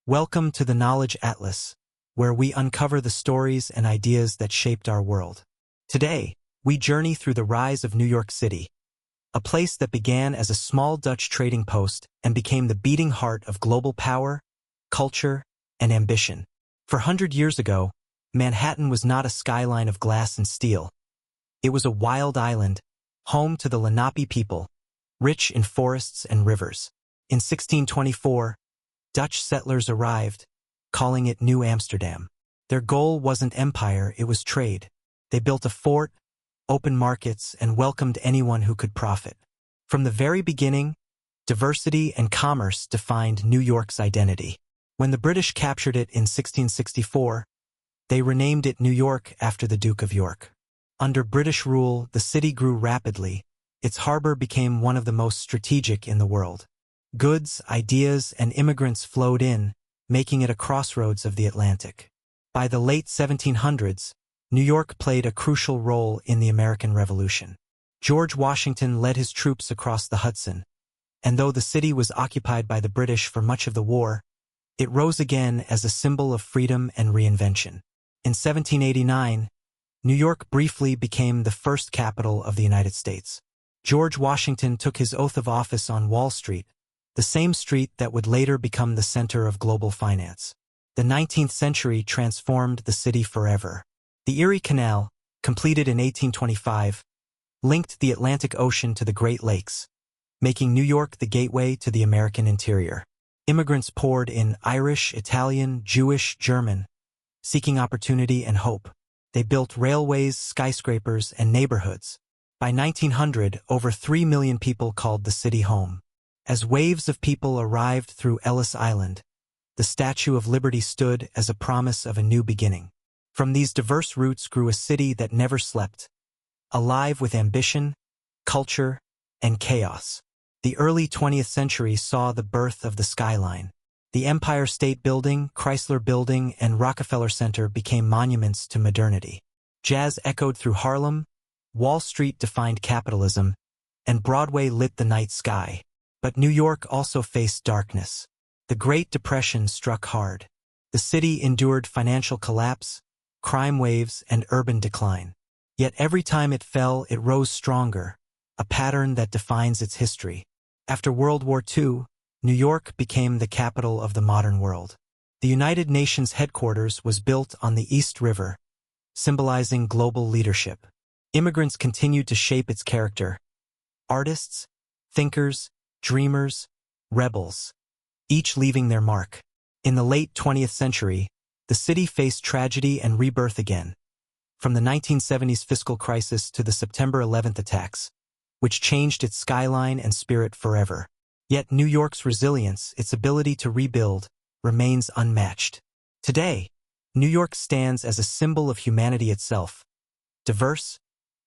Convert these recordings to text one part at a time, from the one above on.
Welcome to the Knowledge Atlas, where we uncover the stories and ideas that shaped our world. Today, we journey through the rise of New York City, a place that began as a small Dutch trading post and became the beating heart of global power, culture, and ambition. 400 years ago, Manhattan was not a skyline of glass and steel. It was a wild island, home to the Lenape people, rich in forests and rivers. In 1624, Dutch settlers arrived, calling it New Amsterdam. Their goal wasn't empire, it was trade. They built a fort, opened markets, and welcomed anyone who could profit. From the very beginning, diversity and commerce defined New York's identity. When the British captured it in 1664, they renamed it New York after the Duke of York. Under British rule, the city grew rapidly. Its harbor became one of the most strategic in the world. Goods, ideas, and immigrants flowed in, making it a crossroads of the Atlantic. By the late 1700s, New York played a crucial role in the American Revolution. George Washington led his troops across the Hudson, and though the city was occupied by the British for much of the war, it rose again as a symbol of freedom and reinvention. In 1789, New York briefly became the first capital of the United States. George Washington took his oath of office on Wall Street, the same street that would later become the center of global finance. The 19th century transformed the city forever. The Erie Canal, completed in 1825, linked the Atlantic Ocean to the Great Lakes, making New York the gateway to the American interior. Immigrants poured in Irish, Italian, Jewish, German, seeking opportunity and hope. They built railways, skyscrapers, and neighborhoods. By 1900, over 3 million people called the city home. As waves of people arrived through Ellis Island, the Statue of Liberty stood as a promise of a new beginning. From these diverse roots grew a city that never slept, alive with ambition, culture, and chaos. The early 20th century saw the birth of the skyline. The Empire State Building, Chrysler Building, and Rockefeller Center became monuments to modernity. Jazz echoed through Harlem, Wall Street defined capitalism, and Broadway lit the night sky. But New York also faced darkness. The Great Depression struck hard. The city endured financial collapse, crime waves, and urban decline. Yet every time it fell, it rose stronger, a pattern that defines its history. After World War II, New York became the capital of the modern world. The United Nations headquarters was built on the East River, symbolizing global leadership. Immigrants continued to shape its character. Artists, thinkers, dreamers, rebels, each leaving their mark. In the late 20th century, the city faced tragedy and rebirth again, from the 1970s fiscal crisis to the September 11th attacks, which changed its skyline and spirit forever. Yet New York's resilience, its ability to rebuild, remains unmatched. Today, New York stands as a symbol of humanity itself, diverse,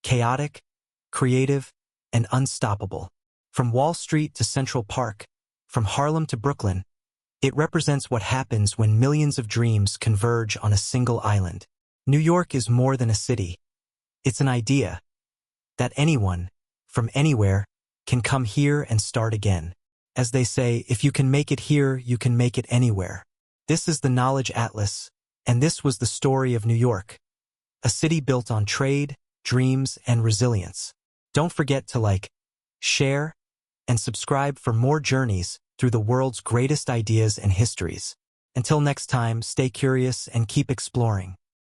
chaotic, creative, and unstoppable. From Wall Street to Central Park, from Harlem to Brooklyn, it represents what happens when millions of dreams converge on a single island. New York is more than a city. It's an idea that anyone, from anywhere, can come here and start again. As they say, if you can make it here, you can make it anywhere. This is the Knowledge Atlas, and this was the story of New York, a city built on trade, dreams, and resilience. Don't forget to like, share, and subscribe for more journeys through the world's greatest ideas and histories. Until next time, stay curious and keep exploring.